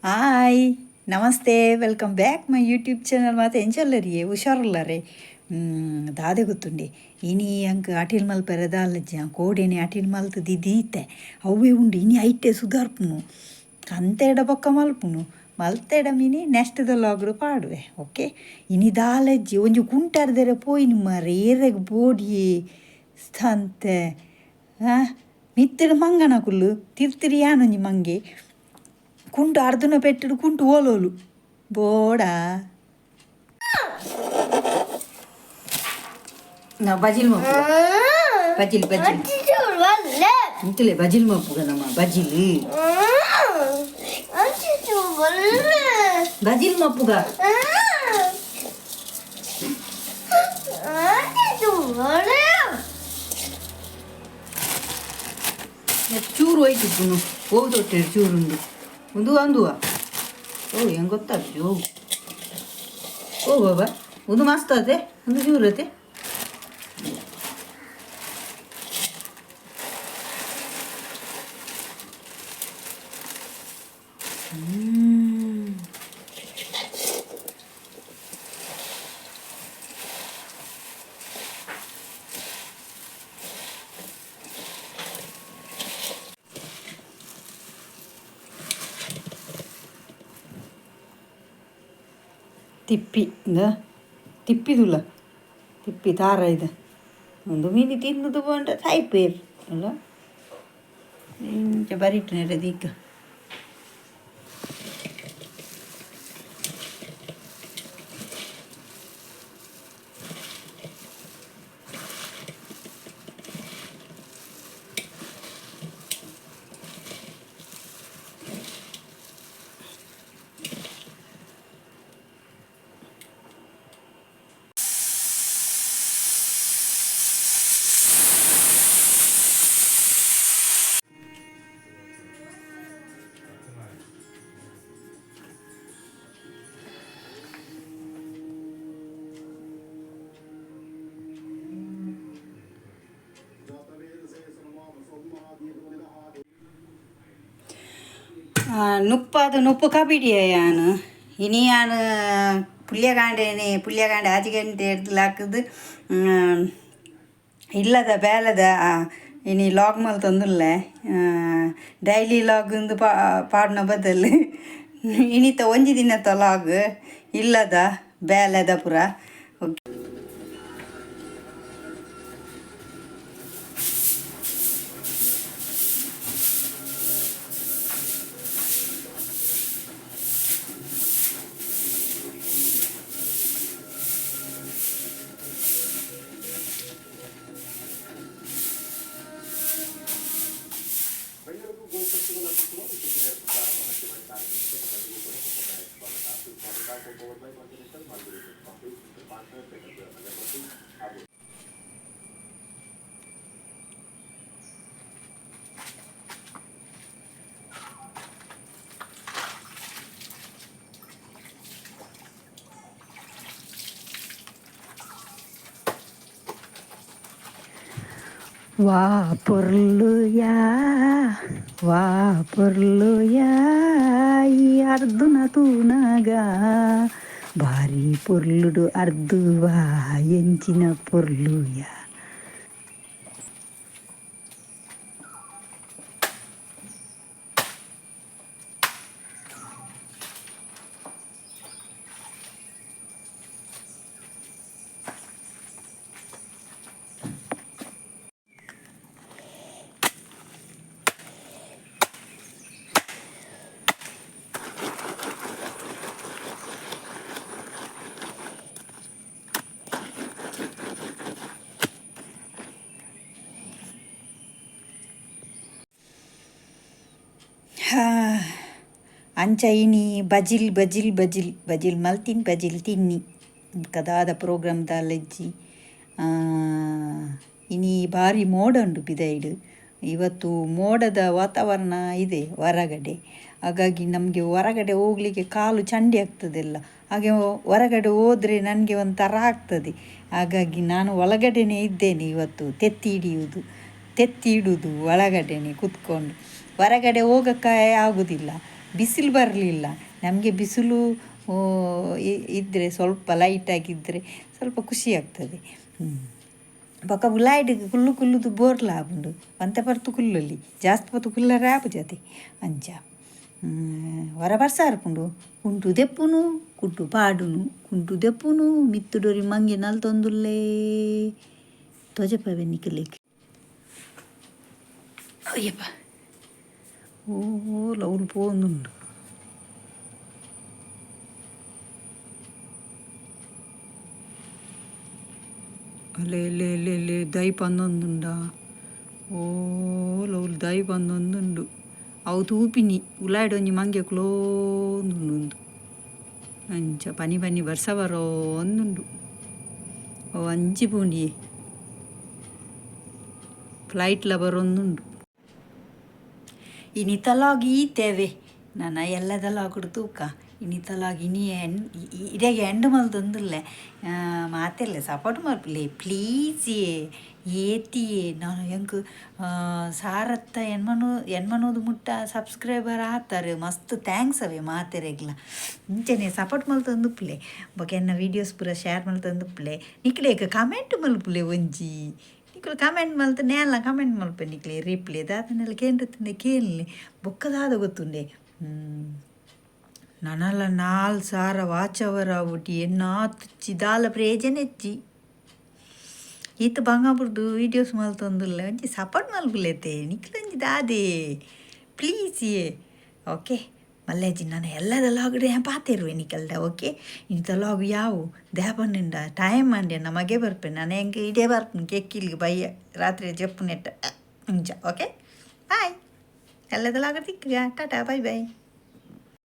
Hi ನಮಸ್ತೆ, welcome back my YouTube channel. ಮಾತು ಎಂಚಲ್ಲರಿ ಹುಷಾರಲ್ಲರೇ. ದಾದೆ ಗೊತ್ತುಂಡೆ ಇನಿ ಅಂಕ ಅಟಿಲ್ ಮಲ್ಪೆರೆ ದಾಲಜ್ಜ ಕೋಡೆನೆ ಅಟಿಲ್ ಮಲ್ತದಿ ದೀತೆ ಅವೇ ಉಂಡು ಇನಿ ಐಟೆ ಸುಧಾರ್ಪುನು ಕಂತೆಡ ಪಕ್ಕ ಮಲ್ಪುನು ಮಲ್ತೆಡ ಮಿನಿ ನೆಕ್ಸ್ಟ್ ಲಾಗ್ಡು ಪಾಡುವೆ. ಓಕೆ, ಇನಿ ದಾಲಜ್ಜಿ ಒಂಜಿ ಕುಂಟರ್ದೆರೆ ಪೋಯಿನಿ ಮಾರೆ ಏರೆಗ್ ಬೋಡಿಯೇ ಸ್ತಂತೆ ಮಿತ್ತಡು ಮಂಗನ ಕುಲ್ಲು ತಿರ್ತಿರಿ ಯಾನೊಂಜಿ ಮಂಗೆ ಕುಂಟು ಅರ್ಧನ ಪೆಟ್ಟಡು ಕುಂಟು ಓಲೋಲು ಬೋಡ ನಾ ಬಜಿಲ್ ಮಪ್ಪು ಬಜಿಲ್ ಬಜಿಲ್ ಇಂತಲೇ ಬಜಿಲ್ ಮಪ್ಪುಗ ನಮ್ಮ ಬಜಿಲ್ ಬಜಿಲ್ ಮಪ್ಪುಗ ಚೂರು ಹೋಯ್ತಿದ್ದು ಹೋಗ್ದೊಟ್ಟೆ ಚೂರುಂದು ಒಂದು ಅಂದುವ ಓ ಹೆಂಗೆ ಗೊತ್ತಾಗ್ತು ಓ ಬಾಬಾ ಒಂದು ಮಸ್ತ್ ಅದೇ ಒಂದು ಚೂರತೆ ತಿಪ್ಪಿ ತಿಪ್ಪಿದುಲ್ಲ ತಿಪ್ಪಿ ತಾರ ಇದೆ ಒಂದು ಮೀನು ತಿನ್ನೋದು ಬಂಡ ಸಾಯ್ಪೇರ್ ಅಲ್ಲ ಇಂಚ ಬರಿಟ್ನೇರ ದೀಕ ನುಪ್ಪು ಕಬಿಡಿಯ ಯಾನು ಇನಿ ಯಾನು ಪುಲ್ಯಗಾಂಡೆ ಆಚಿಗಂಟೆ ಹಿಡ್ದು ಇಲ್ಲದ ಬೇಲದ ಇನಿ ಲಾಗ್ ಮಲ್ ತಂದುಲ್ಲೆ ಡೈಲಿ ಲಾಗಿಂದು ಪಾಡ್ನ ಬದಲು ಇನಿತ ಒಂಜಿ ದಿನದ ಲಾಗ್ ಇಲ್ಲದ ಬೇಲದ ಪುರ. వా పొర్లుయా ఈ అర్ధున తూనగా భారీ పొర్లుడు అర్ధువా ఎంచిన పొర్లుయా. ಅಂಚ ಇನಿ ಬಜಿಲ್ ಮಲ್ತಿನ್ ಬಜಿಲ್ ತಿನ್ನಿ ಕದಾದ ಪ್ರೋಗ್ರಾಮ್ದಲ್ಲಜ್ಜಿ ಇನಿ ಭಾರಿ ಮೋಡ ಉಂಡು ಬಿದೈಡು. ಇವತ್ತು ಮೋಡದ ವಾತಾವರಣ ಇದೆ ಹೊರಗಡೆ, ಹಾಗಾಗಿ ನಮಗೆ ಹೊರಗಡೆ ಹೋಗಲಿಕ್ಕೆ ಕಾಲು ಚಂಡಿ ಆಗ್ತದೆಲ್ಲ. ಹಾಗೆ ಹೊರಗಡೆ ಹೋದರೆ ನನಗೆ ಒಂಥರ ಆಗ್ತದೆ. ಹಾಗಾಗಿ ನಾನು ಒಳಗಡೆನೇ ಇದ್ದೇನೆ ಇವತ್ತು. ತೆತ್ತಿ ಇಡುವುದು ಒಳಗಡೆನೆ ಕೂತ್ಕೊಂಡು, ಹೊರಗಡೆ ಹೋಗೋಕ್ಕೆ ಆಗೋದಿಲ್ಲ. ಬಿಸಿಲು ಬರಲಿಲ್ಲ. ನಮಗೆ ಬಿಸಿಲು ಇದ್ದರೆ ಸ್ವಲ್ಪ ಲೈಟಾಗಿದ್ದರೆ ಸ್ವಲ್ಪ ಖುಷಿ ಆಗ್ತದೆ. ಬೊಕ ಉಲಾಯ್ಡ್ ಕುಲ್ಲು ಕುಲ್ಲುದು ಬೋರ್ಲ ಆಪುಂಡು. ಒಂತೆ ಪರ್ತು ಕುಲ್ಲೊಲಿ ಜಾಸ್ತಿ ಪತ್ತು ಕುಲ್ಲರೆ ಆಪುಜತೆ ಅಂಚ ಹೊರ ಬರ್ಸಾರ್ಪುಂಡು. ಕುಂಟು ದೆಪ್ಪುನು ಕುಂಟು ಪಾಡುನು ಕುಂಟು ದೆಪ್ಪುನು ಮಿತ್ತುಡೊರಿ ಮಂಗೆ ನಲ್ತೊಂದುಲ್ಲೇ ತೋಜಪವೆ ನಿಕ್ಕಲಿಕ್ಕೆ. ಅಯ್ಯಪ್ಪ ಓ ಲವ್ಲು ಪೋಂದುಂಡು. ಅಲ್ಲೇ ದೈ ಪಂದೊಂದುಂಡ. ಓ ಲವ್ಲು ದೈ ಪಂದೊಂದುಂಡು. ಅವು ತೂಪಿನಿ ಉಲಾಯ್ಡ್ ಒಂಜಿ ಮಂಗೆ ಕುಲೋಂದುಂಡು. ಅಂಚ ಪನಿ ಬರ್ಸ ಬರೋ ಒಂದುಂಡು. ಅವು ಅಂಚಿ ಪೂಂಡಿ ಫ್ಲೈಟ್ಲ ಬರೊಂದುಂಡು. ಇನ್ನಿತಲಾಗಿ ಈತೇವೆ ನಾನು ಎಲ್ಲದೆಲ್ಲ ತೂಕ ಇನ್ನಿತಲಾಗಿ ಇಡೆಗೆ ಎಂಡು ಮಲ್ದೊಂದುಲ್ಲೆ ಮಾತೆಲ್ಲ ಸಪೋರ್ಟ್ ಮಲ್ಪಲೆ ಪ್ಲೀಸ್ ಏತಿಯೇ ನಾನು ಹೆಂಗೆ ಸಾರತ್ತ ಎನ್ಮನೋದು ಮುಟ್ಟ ಸಬ್ಸ್ಕ್ರೈಬರ್ ಆತಾರೆ ಮಸ್ತ್ ಥ್ಯಾಂಕ್ಸ್ ಅವೇ ಮಾತೆರೆಗ್ಲ ಇಂಚನೆ ಸಪೋರ್ಟ್ ಮಲ್ತಂದುಪ್ಲೆ ಬೊಕ ಎನ್ನ ವೀಡಿಯೋಸ್ ಪೂರ ಶೇರ್ ಮಲ್ತಂದುಪ್ಲೆ ನಿಕ್ಲೆಗ್ ಕಮೆಂಟ್ ಮಲ್ಪುಲೆ ಒಂಜಿ ನಿಕ್ಲು ಕಮೆಂಟ್ ಮಲ್ತು ನೇಲ ಕಮೆಂಟ್ ಮಲ್ಪೆ ನಿಕ್ಲೆ ರಿಪ್ಲೈ ದಾದನೆಲ್ಲ ಕೇಂದ್ರತುಂಡೆ ಕೇಳಲಿ ಬೊಕ್ಕದಾದ ಗೊತ್ತುಂಡೆ ನನಲ್ಲ 4,000 ವಾಚವರ ಒಟ್ಟಿ ಎನ್ನಾತ್ಚಿ ದಾಲ ಪ್ರೇಜನೆಚ್ಚಿ ಈತ ಬಂಗಾಪುರದು ವೀಡಿಯೋಸ್ ಮಲ್ತೊಂದುಲ್ಲ ಒಂಜಿ ಸಪೋರ್ಟ್ ಮಲ್ಪುಲೆತೆ ನಿಕ್ಲೊಂಜಿ ದಾದೆ ಪ್ಲೀಸ್ ಓಕೆ ಮಲ್ಲೆಜ್ಜಿ ನಾನು ಎಲ್ಲದೆಲ್ಲ ಹೊಗಡೆ ಪಾತಿರುವೆ ನಿಕಲ್ದ ಓಕೆ ಇಂಥ ಲಾಗು ಯಾವು ದೇಪನ್ನಿಂದ ಟೈಮ್ ಮಾಡಿ ನಮಗೆ ಬರ್ಪೆ ನಾನು ಹೆಂಗೆ ಇಡೇ ಬರ್ಪು ಕೆಕ್ಕಿಲ್ಗೆ ಬಯ್ಯ ರಾತ್ರಿ ಜಪ್ಪು ನೆಟ್ಟ ಮುಂಚ ಓಕೆ ಬಾಯ್ ಎಲ್ಲದೆಲ್ಲ ಹೊಗಡೆ ತಿಕ್ಕ ಟಾಟಾ ಬೈ ಬೈ.